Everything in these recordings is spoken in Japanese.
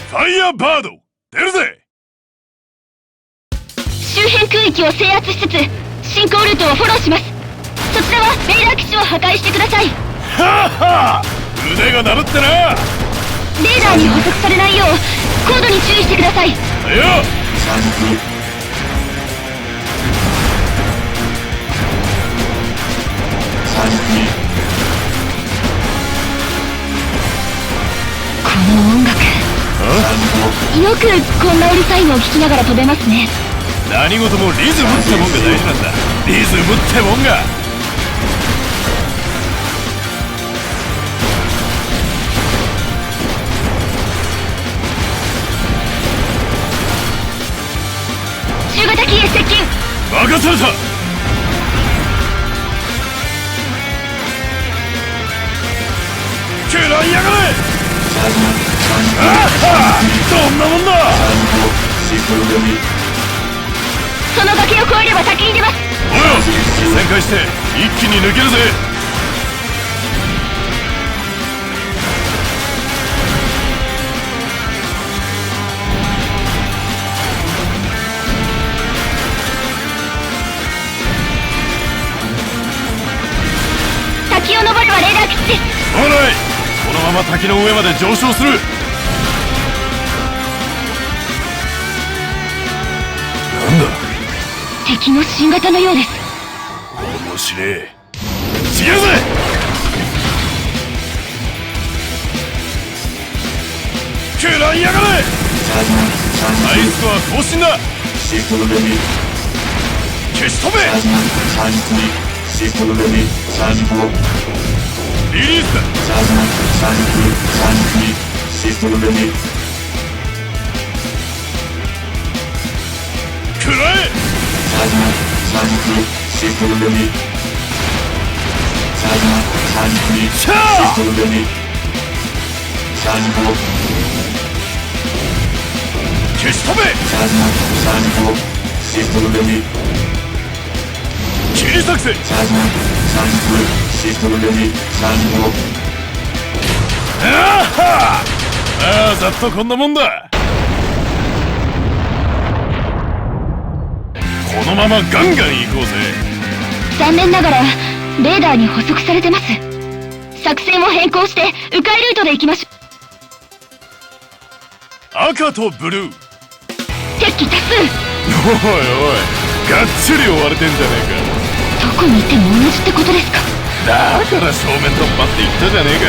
ファイヤーバード出るぜ。周辺空域を制圧しつつ進行ルートをフォローします。そちらはレーダー基地を破壊してください。はあはあ、腕が鳴るってな。レーダーに捕捉されないよう高度に注意してください。よっ。この音楽、よくこんなうるさいのを聞きながら飛べますね。何事もリズムってもんが大事なんだ。リズムってもんが。中型機へ接近。任された。食らいやがれ。ああ、どんなもんだ。その崖を越えれば先に出ます。およ、旋回して一気に抜けるぜ。滝を登ればレーダー基地です。おらい、このまま滝の上まで上昇する。なんだ、敵の新型のようです。面白え。違うぜ。食らいやがれ。ハイスコア更新だ。消し飛べ。リリースだ。食らえ。シャー。消し飛べ。切り裂くぜ。ああ、ざっとこんなもんだ。このままガンガン行こうぜ。残念ながらレーダーに捕捉されてます。作戦を変更して迂回ルートで行きましょう。赤とブルー。敵機多数。おいおい、がっちり追われてんじゃねどこに行っても同じってことですか。えか。だから正面突破って言ったじゃねえか。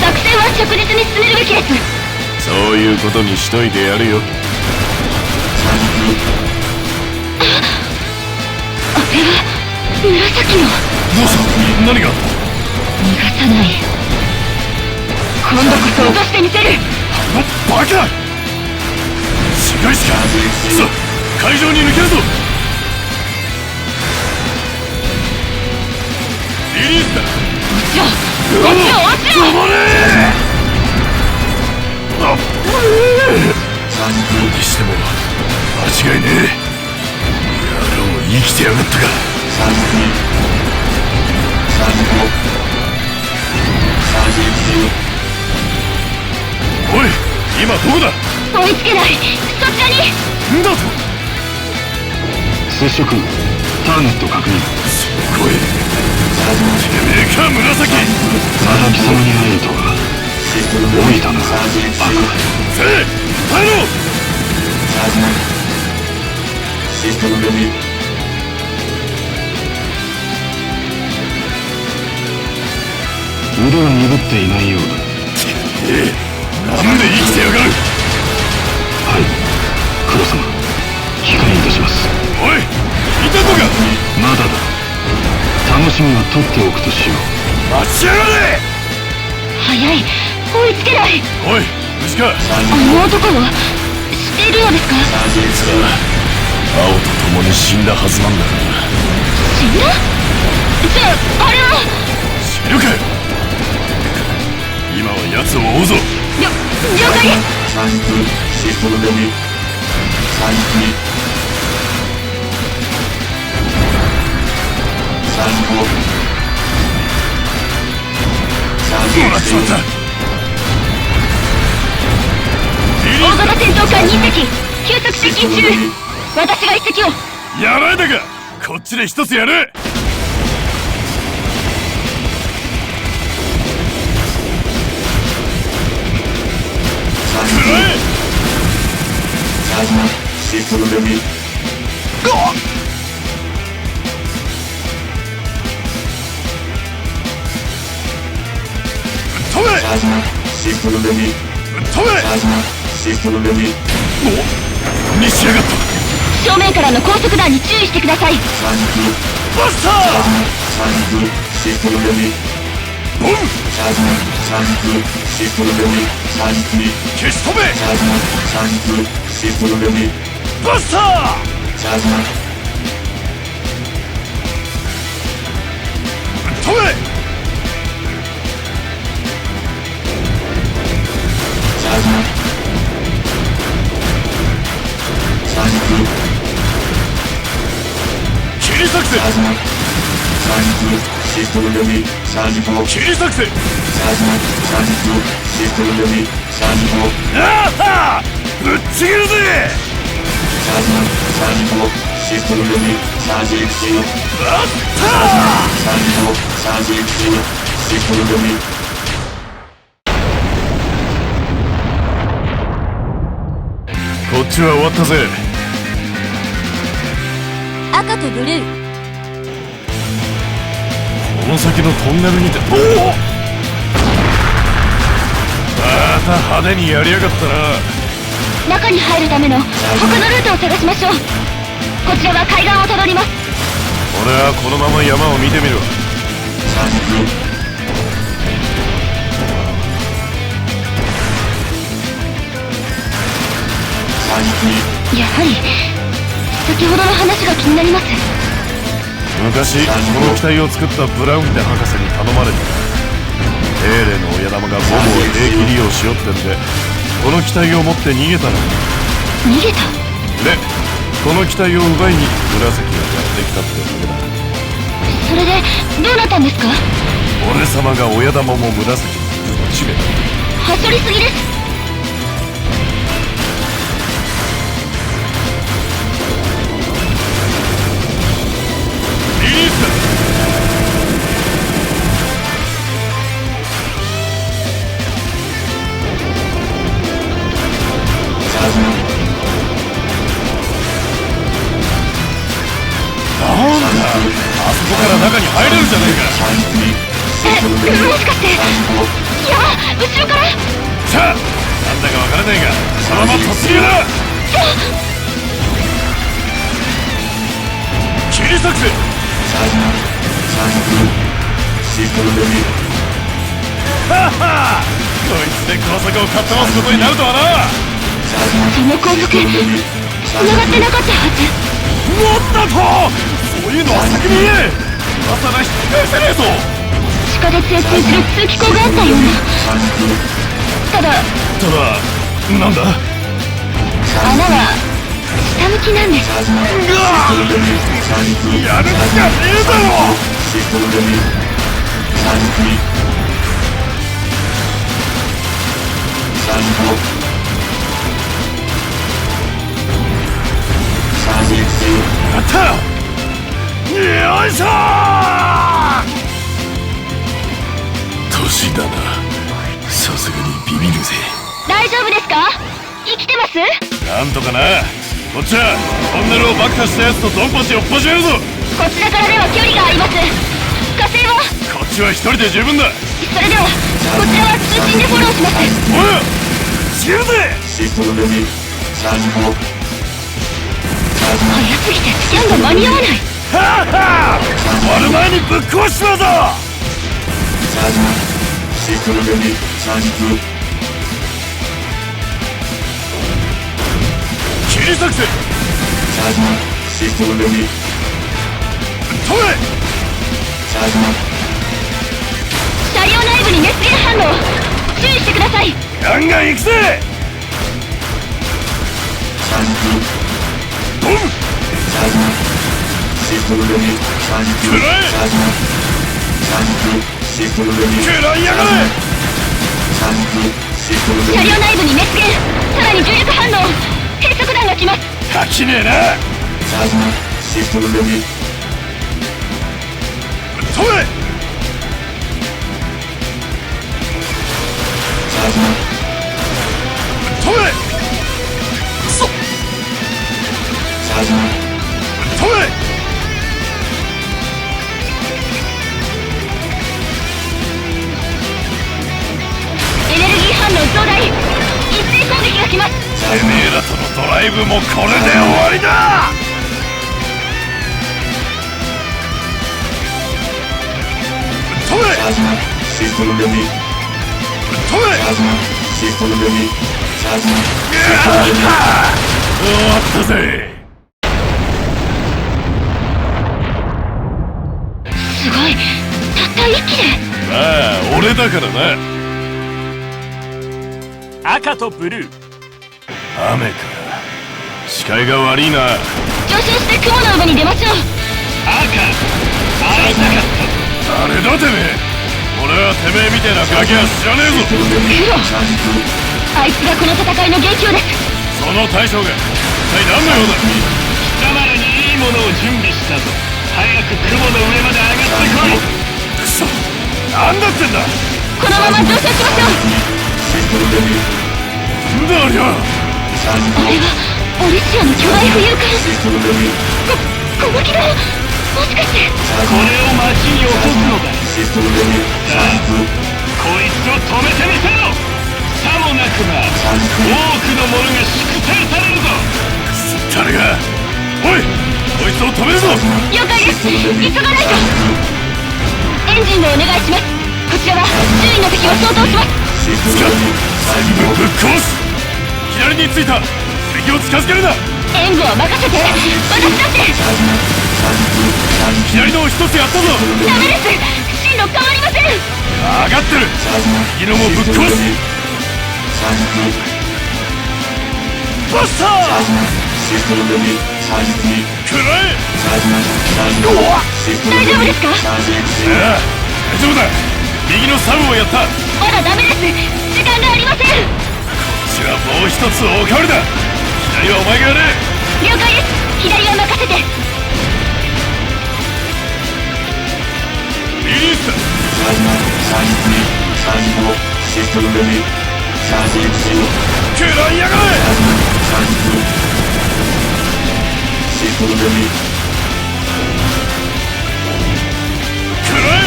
作戦は着実に進めるべきです。そういうことにしといてやるよ。あれは紫の。どうした。何が。逃がさない。今度こそ落としてみせる。バカ。しかしさあ、会場に抜けるぞ。リリースだ。落ちろ落ちろ落ちろ。止まれ。あっ、にしても間違いねえ。野郎、生きてやがったか。おい、今どこだ。追いつけない。そちらに。んだと。接触、ターゲット確認。すごい。てめえか、紫。まだ貴様に会えるとは老いたな、バカ。せえ、耐えろ。腕が鈍っていないようだ。なんで生きてやがる。はい、黒様、機会いたします。おい、いたぞか。まだだ。楽しみは取っておくとしよう。待ちやがれ。早い。追いつけない。おい、無事か。あの男を知っているようですか。実は青と共に死んだはずなんだが。死んだ。じゃああれは。死ぬか。今は奴を追うぞ。了解です。もらっちまった。艦2隻急速接近中。私が1隻を。やられたか。こっちで一つやる。システム準備。飛べ。システム準備。飛べ。システム準備。お、にしやがった。正面からの高速弾に注意してください。バスター。システム準備。ボン。システム準備。消し飛べ。システム準備。バスター。飛べ。切り裂くぜ。システム準備。切り裂くぜ。システム準備。ああ、ぶっちぎるぜ。システム準備。バスター。システム準備。こっちは終わったぜ。赤とブルー。この先のトンネルにて、おお、また派手にやりやがったな。中に入るための他のルートを探しましょう。こちらは海岸をたどります。俺はこのまま山を見てみる。やはり先ほどの話が気になります。昔この機体を作ったブラウンって博士に頼まれて、英霊の親玉がボムを兵器利用しよってんで、この機体を持って逃げたの。逃げた。でこの機体を奪いに紫がやってきたってわけだ。それでどうなったんですか？俺様が親玉も紫にぶっちめた。はしょりすぎです。リリースだ。なんだ、あそこから中に入れるじゃねえか。もしかして。いや、後ろから。さあ、なんだかわからないが、そのまま突入だ。切り裂くぜ。はは、こいつで高速をかっ飛ばすことになるとはな。その高速繋がってなかったはず。なんだと、そういうのは先に言え。今さら引き返せねえぞ。地下鉄へ通じる通気口があったような。ただなんだ。穴は下向きなんです。うわ、やる気がねえだろ。やった。よいしょー。年だな、さすがにビビるぜ。大丈夫ですか？生きてます？なんとかな。こっちはトンネルを爆破したやつとドンパチをっぱしやるぞ。こちらからでは距離があります。火星を。こっちは一人で十分だ。それではこちらは通信でフォローします。おい、散るぜ。早すぎてスキャンが間に合わない。はあはあ、終わる前にぶっ壊しちまうぞ。切り裂くぜ。飛べ。車両内部に熱源反応。注意してください。ガンガン行くぜ。ボン。食らえ。食らいやがれ。車両内部に熱源。さらーに重力反応。変速弾が来ます。飽きねえな。チャージマシステムレディ。飛べ。チャージマ飛べ。くそ。チャージマ飛べ。エネルギー反応増大。一斉攻撃が来ます。てめえらとのドライブもこれで終わりだ。飛べ。チャージマシステムレディ。飛べ。チャージマシステムレディ。チャージマ終わったぜ。すごい。たった一機で。まあ俺だからな。赤とブルー。雨か。視界が悪いな。助手して雲の上に出ましょう。赤会いたかった。誰だてめえ。俺はてめえみてえなガキは知らねえぞ。黒。あいつがこの戦いの元凶です。その大将が一体何の用だ。貴様らにいいものを準備したぞ。早く雲の上まで上がってこい。くそ。なんだってんだ。このまま上昇しましょう。なんだありゃ。あれはオリシアの巨大浮遊艦。この軌道、もしかして。これを街に落とすのだ。さあこいつを止めてみせろ。さもなくば多くの者が粛清されるぞ。誰が。おいこいつを止めるぞ。了解です。急がないと。エンジンをお願いします。こちらは周囲の敵を相当します。使って全部ぶっ壊す。左についた。敵を近づけるな。援護は任せて。私だって。左のを一つやったぞ。ダメです。進路変わりません。上がってる。右のもぶっ壊す。バスター。食らえ。大丈夫ですか。ああ大丈夫だ。右のサブをやった。まだダメです。時間がありません。こっちはもう一つおかわりだ。左はお前がやれ。了解です。左は任せて。リリース。食らいやがれ。食らえ。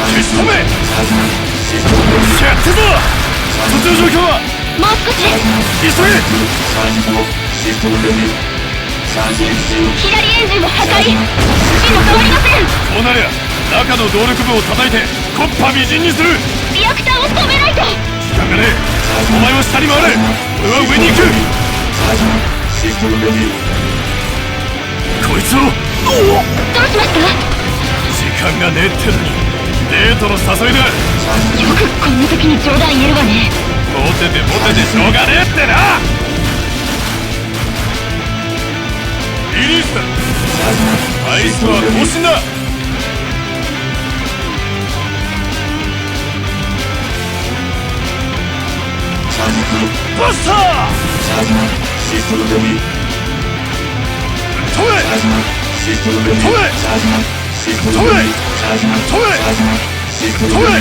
消し止め。やったぞ。そっちの状況は。もう少しです。急げ。左エンジンを破壊。進路変わりません。こうなりゃ中の動力部を叩いてコッパみじんにする。リアクターを止めないと。時間がねえ。お前は下に回れ。俺は上に行く。こいつを。どうしました。時間がねえってのにデートの誘いだ。よくこんな時に冗談言えるわね。モテてしょうがねえってな。リリースだ。あいつは更新だ。バスター。飛べ。飛べ。飛べ。飛べ。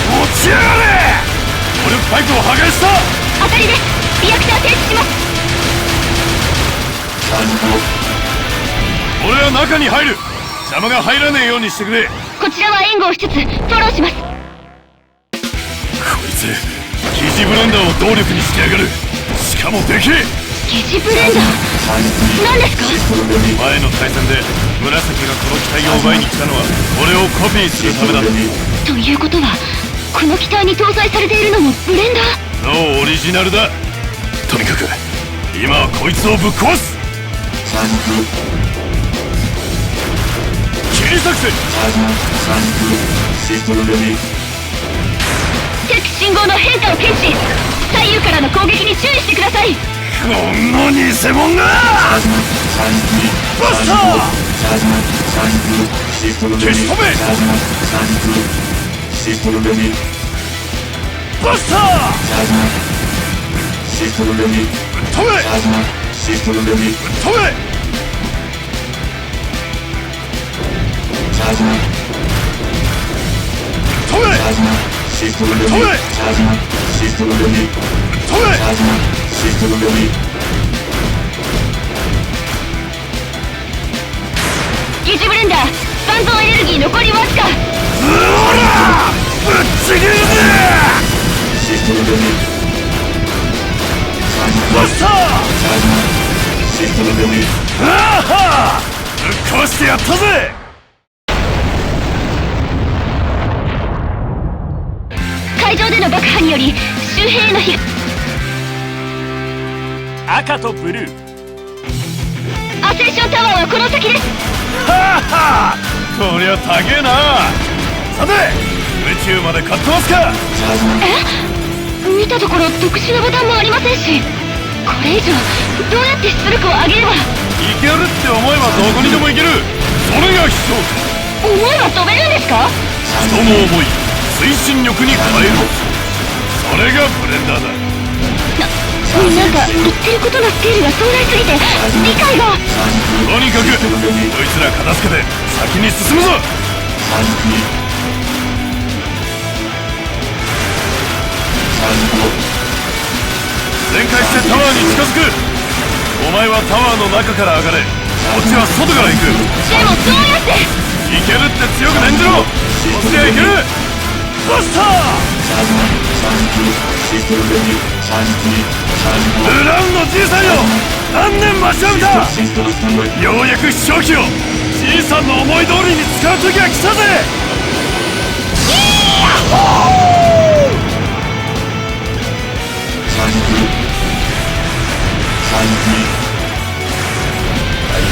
落ちやがれ。これパイプを破壊した。当たりです。リアクター停止します。俺は中に入る。邪魔が入らねえようにしてくれ。こちらは援護をしつつフォローします。こいつ疑似ブレンダーを動力にしてやがる。しかもでけえ。疑似ブレンダー。何ですか。前の対戦で紫がこの機体を奪いに来たのは俺をコピーするためだ。ということはこの機体に搭載されているのもブレンダー。のオリジナルだ。とにかく今はこいつをぶっ壊す。切り作戦。敵信号の変化を検知。左右からからの攻撃に注意してください。この偽物がバスター消し止めバスター止めぶっ飛べ疑似ブレンダー残存エネルギー残りわずか。ぶっちぎるぜバスターあはぶっ壊してやったぜ。会場での爆破により周辺への被赤とブルー。アセンションタワーはこの先です。ははこりゃ高えな。さて宇宙まで買ってますか。見たところ特殊なボタンもありませんし、これ以上どうやって出力を上げれば。いけるって思えばどこにでも行ける。それが飛翔。思えば飛べるんですか。人の思い推進力に変える。それがブレンダーだ。なんか言ってることのスケールが壮大すぎて理解が。とにかくこいつら片付けて先に進むぞ。全開してタワーに近づく。お前はタワーの中から上がれ。こっちは外から行く。でもどうやって。いけるって強く念じろ。こっちでいける。バスターブラウンのじいさんよ、何年待ちわびた。ようやく飛翔機をじいさんの思い通りに使う時が来たぜ。相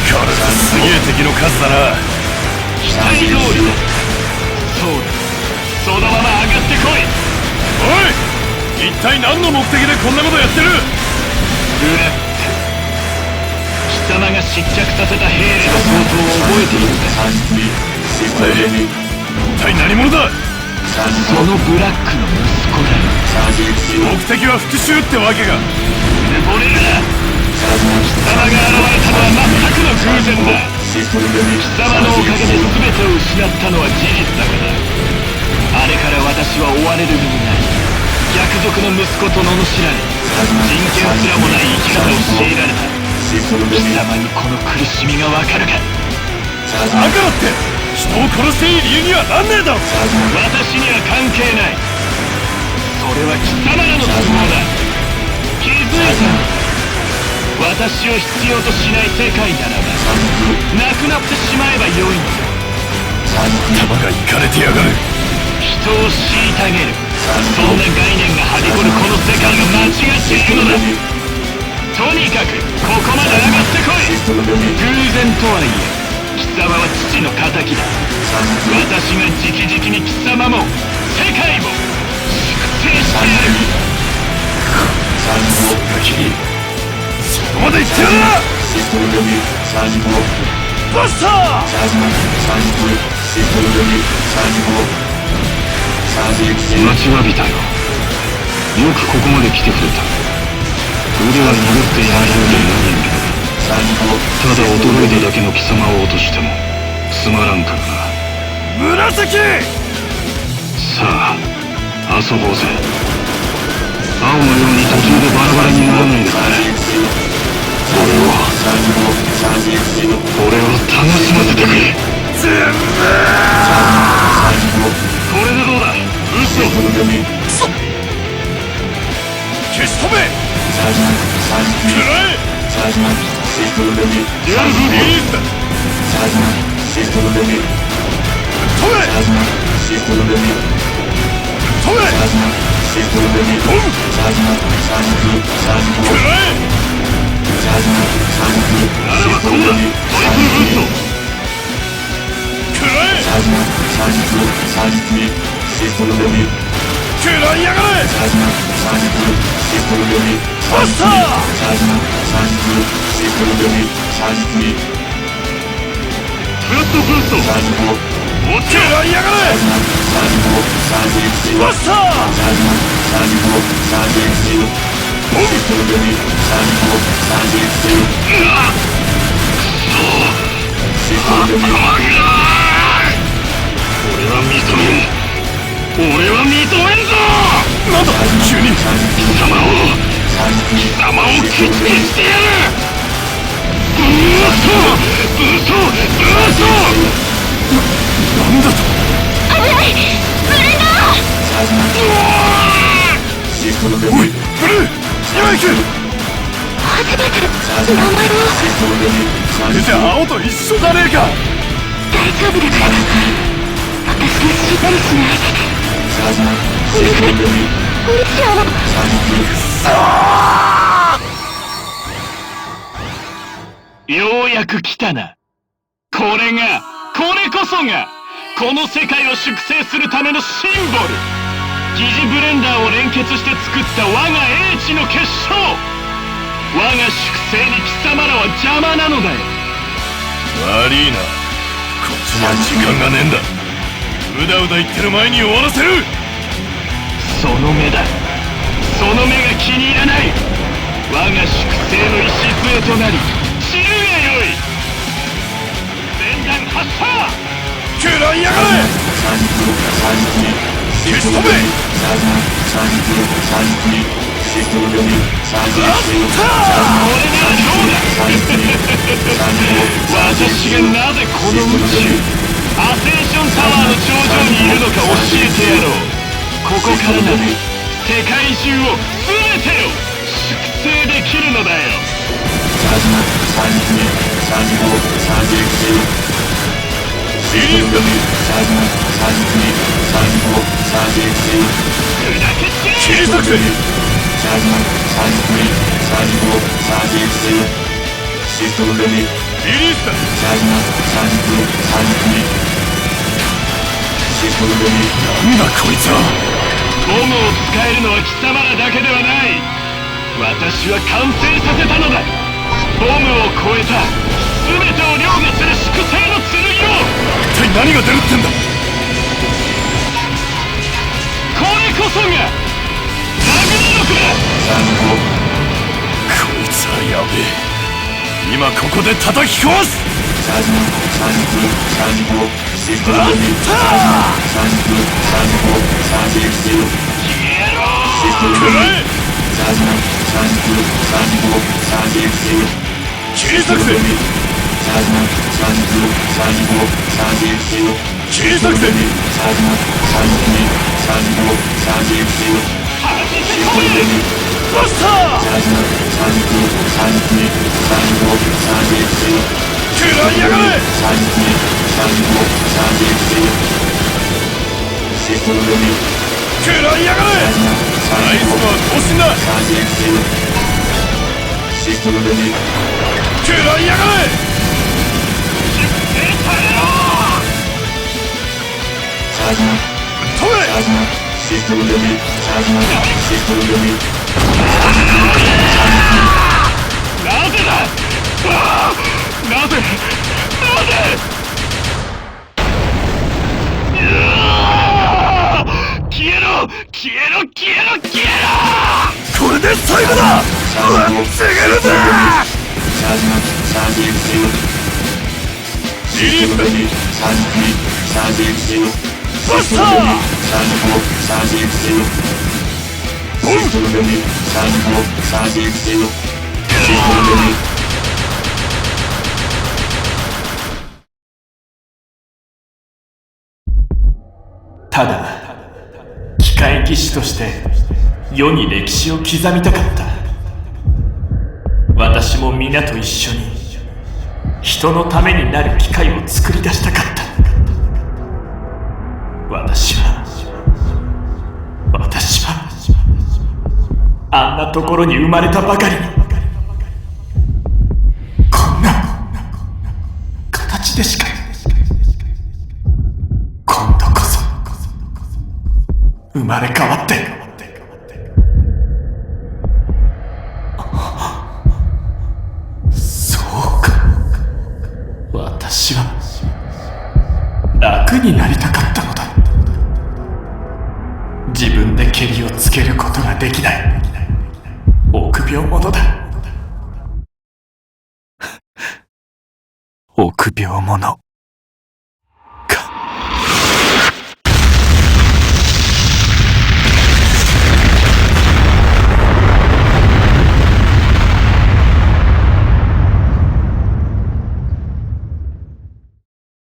変わらずすげえ敵の数だな。期待通りだ。そうだ、そのまま上がってこい。おい、一体何の目的でこんなことやってる。ブラック、貴様が失脚させた兵レの相当を覚えているか。一体何者だ。そのブラックの息子だ。目的は復讐ってわけか。俺ら貴様が現れたのは全くの偶然だ。貴様のおかげで全てを失ったのは事実だがな。あれから私は追われる身になり、逆賊の息子と罵られ、人権すらもない生き方を強いられた。貴様にこの苦しみがわかるか。だからって人を殺していい理由にはなんねえだろ。私には関係ない。それは貴様らの都合だ。気づいたの。私を必要としない世界ならばなくなってしまえばよいのだ。頭がいかれてやがる。人を虐げる、そんな概念がはびこるこの世界が間違っていくのだ。とにかくここまで上がってこい。偶然とはいえ貴様は父の仇だ。私が直々に貴様も世界も粛清してやる。そのガキにそこまで言ってやるな。バスター待ちわびたよ。よくここまで来てくれた。腕は鈍っていないようでないんだけど、ただ衰えただけの貴様を落としてもつまらんからな。紫。さあ遊ぼうぜ。青のように途中でバラバラにならないでくれ。俺を楽しませてくれ。これでどうだ。嘘。消し止め。食らえ。やるぞリリースだ。止め。止め。ボム。食らえ。ならばこうだ。トリプルブースト。食らえ。食らいやがれバスターフラットブースト落ち食らいやがれバスタ俺は認めんぞなんだ急に貴様を決定してやるブーストなんだと危ないブレンダーおいブルー今行け初めて名前をそれじゃ青と一緒じゃねえか大丈夫だから私が死んだりしないお願いおリシアをようやく来たな。これこそがこの世界を粛清するためのシンボル。疑似ブレンダーを連結して作った我が英知の結晶。我が粛清に貴様らは邪魔なのだよ。悪いなこっちには時間がねえんだうだうだ言ってる前に終わらせるその目だ。その目が気に入らない。我が粛清の礎となり散るがよい。全弾発射。食らいやがれ消し止め私がなぜこの宇宙アセンションタワーの頂上にいるのか教えてやろう。ここからなら世界中を全てを粛清できるのだよ。リリースだ切り裂くぜリリースだなんだこいつはボムを使えるのは貴様らだけではない。私は完成させたのだ。ボムを超えた全てを凌駕する粛清の剣を。一体何が出るってんだこれこそがラグナロクだ。こいつはやべえ今ここで叩き壊すバッター食らえ切り裂くぜ切り裂くぜバスター食らいやがれ食らいやがれナイスは更新だ食らいやがれ飛べなぜだ。なぜ消えろこれで最後だ防げるぜリリースだバスターボムただ機械技師として世に歴史を刻みたかった。私も皆と一緒に人のためになる機械を作り出したかった。私はあんなところに生まれたばかりにこんな形でしか今度こそ生まれ変わってそうか、私は楽になりたかったのだ。自分でケリをつけることができない臆病者だ。臆病者。